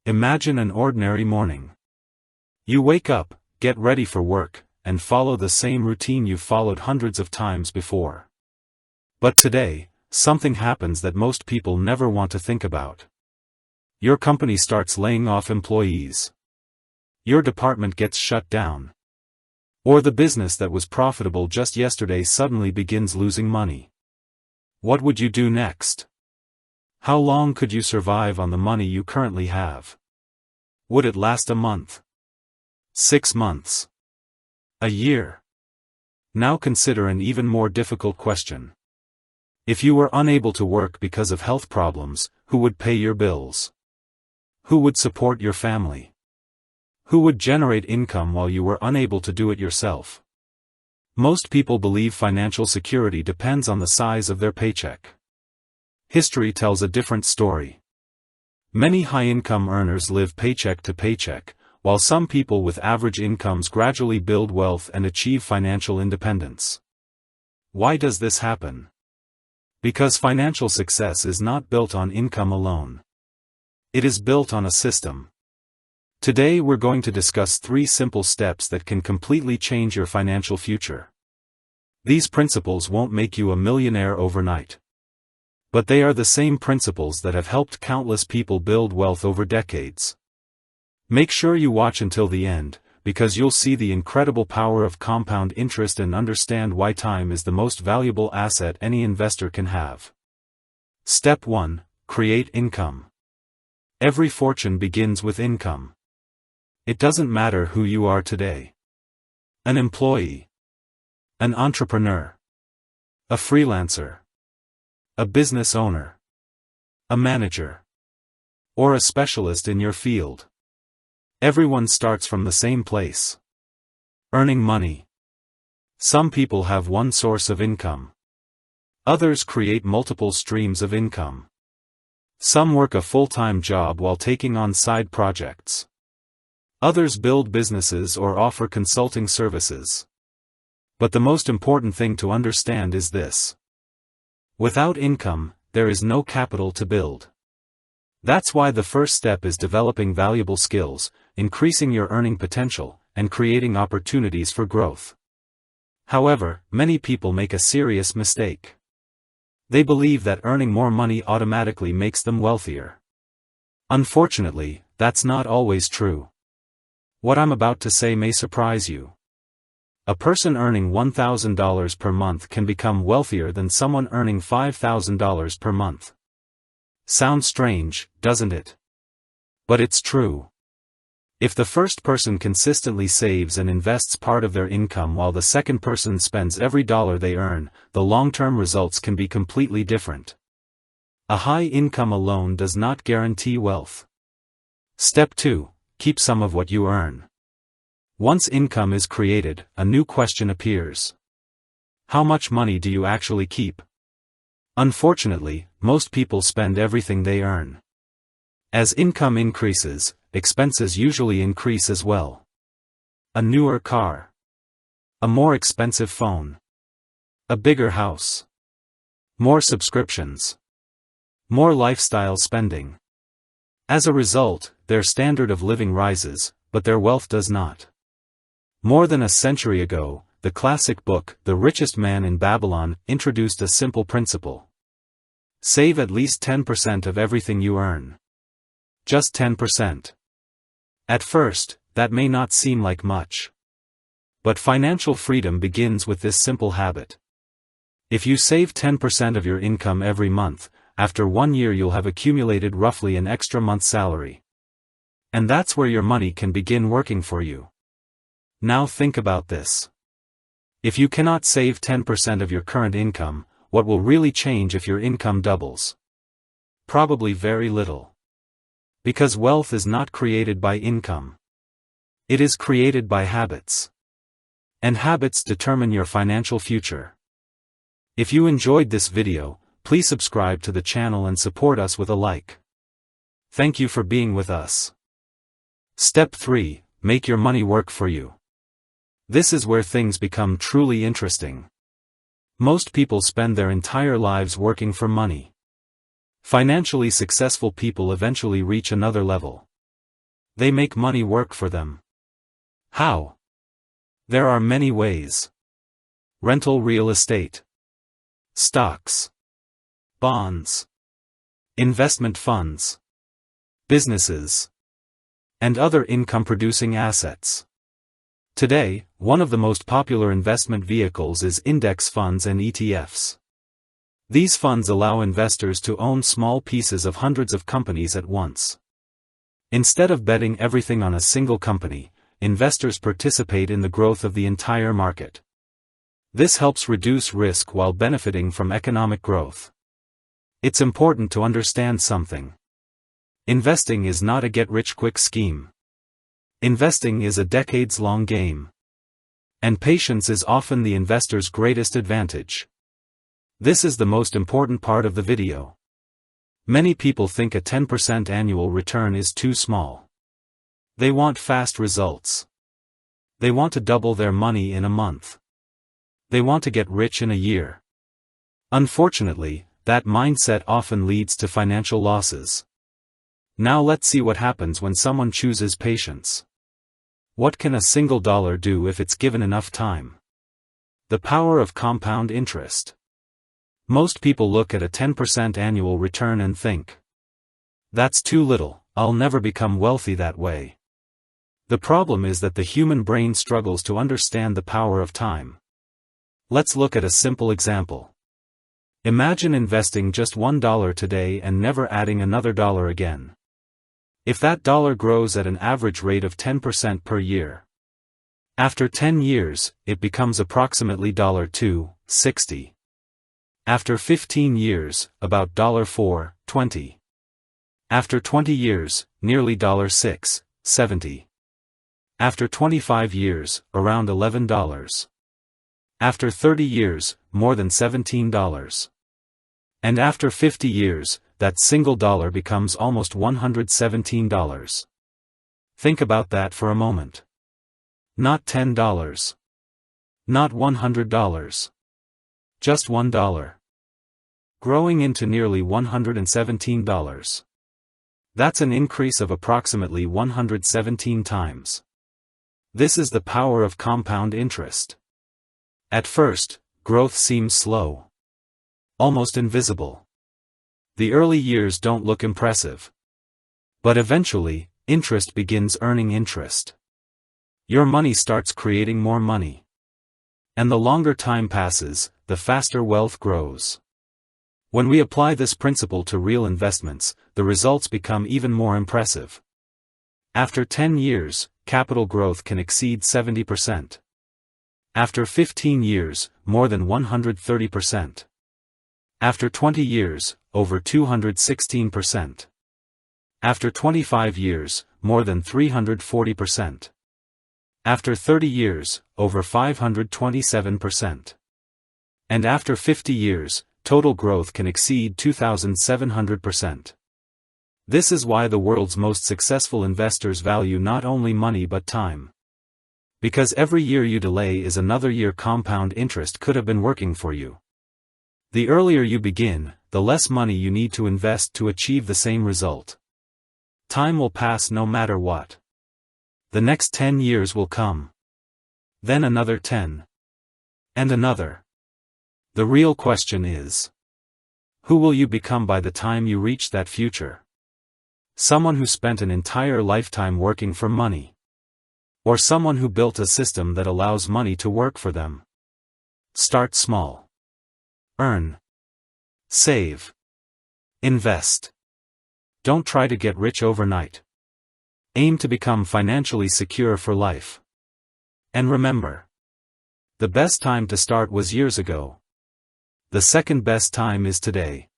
Imagine an ordinary morning. You wake up, get ready for work, and follow the same routine you've followed hundreds of times before. But today, something happens that most people never want to think about. Your company starts laying off employees. Your department gets shut down. Or the business that was profitable just yesterday suddenly begins losing money. What would you do next? How long could you survive on the money you currently have? Would it last a month? 6 months? A year? Now consider an even more difficult question. If you were unable to work because of health problems, who would pay your bills? Who would support your family? Who would generate income while you were unable to do it yourself? Most people believe financial security depends on the size of their paycheck. History tells a different story. Many high-income earners live paycheck to paycheck, while some people with average incomes gradually build wealth and achieve financial independence. Why does this happen? Because financial success is not built on income alone. It is built on a system. Today we're going to discuss 3 simple steps that can completely change your financial future. These principles won't make you a millionaire overnight. But they are the same principles that have helped countless people build wealth over decades. Make sure you watch until the end, because you'll see the incredible power of compound interest and understand why time is the most valuable asset any investor can have. Step 1. Create income. Every fortune begins with income. It doesn't matter who you are today. An employee. An entrepreneur. A freelancer. A business owner. A manager. Or a specialist in your field. Everyone starts from the same place. Earning money. Some people have one source of income. Others create multiple streams of income. Some work a full-time job while taking on side projects. Others build businesses or offer consulting services. But the most important thing to understand is this. Without income, there is no capital to build. That's why the first step is developing valuable skills, increasing your earning potential, and creating opportunities for growth. However, many people make a serious mistake. They believe that earning more money automatically makes them wealthier. Unfortunately, that's not always true. What I'm about to say may surprise you. A person earning $1,000 per month can become wealthier than someone earning $5,000 per month. Sounds strange, doesn't it? But it's true. If the first person consistently saves and invests part of their income while the second person spends every dollar they earn, the long-term results can be completely different. A high income alone does not guarantee wealth. Step 2. Keep some of what you earn. Once income is created, a new question appears. How much money do you actually keep? Unfortunately, most people spend everything they earn. As income increases, expenses usually increase as well. A newer car. A more expensive phone. A bigger house. More subscriptions. More lifestyle spending. As a result, their standard of living rises, but their wealth does not. More than a century ago, the classic book, The Richest Man in Babylon, introduced a simple principle. Save at least 10% of everything you earn. Just 10%. At first, that may not seem like much. But financial freedom begins with this simple habit. If you save 10% of your income every month, after 1 year you'll have accumulated roughly an extra month's salary. And that's where your money can begin working for you. Now think about this. If you cannot save 10% of your current income, what will really change if your income doubles? Probably very little. Because wealth is not created by income. It is created by habits. And habits determine your financial future. If you enjoyed this video, please subscribe to the channel and support us with a like. Thank you for being with us. Step 3. Make your money work for you. This is where things become truly interesting. Most people spend their entire lives working for money. Financially successful people eventually reach another level. They make money work for them. How? There are many ways. Rental real estate, stocks, bonds, investment funds, businesses, and other income-producing assets. Today, one of the most popular investment vehicles is index funds and ETFs. These funds allow investors to own small pieces of hundreds of companies at once. Instead of betting everything on a single company, investors participate in the growth of the entire market. This helps reduce risk while benefiting from economic growth. It's important to understand something. Investing is not a get-rich-quick scheme. Investing is a decades-long game. And patience is often the investor's greatest advantage. This is the most important part of the video. Many people think a 10% annual return is too small. They want fast results. They want to double their money in a month. They want to get rich in a year. Unfortunately, that mindset often leads to financial losses. Now let's see what happens when someone chooses patience. What can a single dollar do if it's given enough time? The power of compound interest. Most people look at a 10% annual return and think, that's too little, I'll never become wealthy that way. The problem is that the human brain struggles to understand the power of time. Let's look at a simple example. Imagine investing just $1 today and never adding another dollar again. If that dollar grows at an average rate of 10% per year, after 10 years, it becomes approximately $2.60. After 15 years, about $4.20. After 20 years, nearly $6.70. After 25 years, around $11. After 30 years, more than $17. And after 50 years, that single dollar becomes almost $117. Think about that for a moment. Not $10. Not $100. Just $1. Growing into nearly $117. That's an increase of approximately 117 times. This is the power of compound interest. At first, growth seems slow. Almost invisible. The early years don't look impressive. But eventually, interest begins earning interest. Your money starts creating more money. And the longer time passes, the faster wealth grows. When we apply this principle to real investments, the results become even more impressive. After 10 years, capital growth can exceed 70%. After 15 years, more than 130%. After 20 years, over 216%. After 25 years, more than 340%. After 30 years, over 527%. And after 50 years, total growth can exceed 2,700%. This is why the world's most successful investors value not only money but time. Because every year you delay is another year compound interest could have been working for you. The earlier you begin, the less money you need to invest to achieve the same result. Time will pass no matter what. The next 10 years will come. Then another 10. And another. The real question is, who will you become by the time you reach that future? Someone who spent an entire lifetime working for money. Or someone who built a system that allows money to work for them. Start small. Earn. Save. Invest. Don't try to get rich overnight. Aim to become financially secure for life. And remember, the best time to start was years ago. The second best time is today.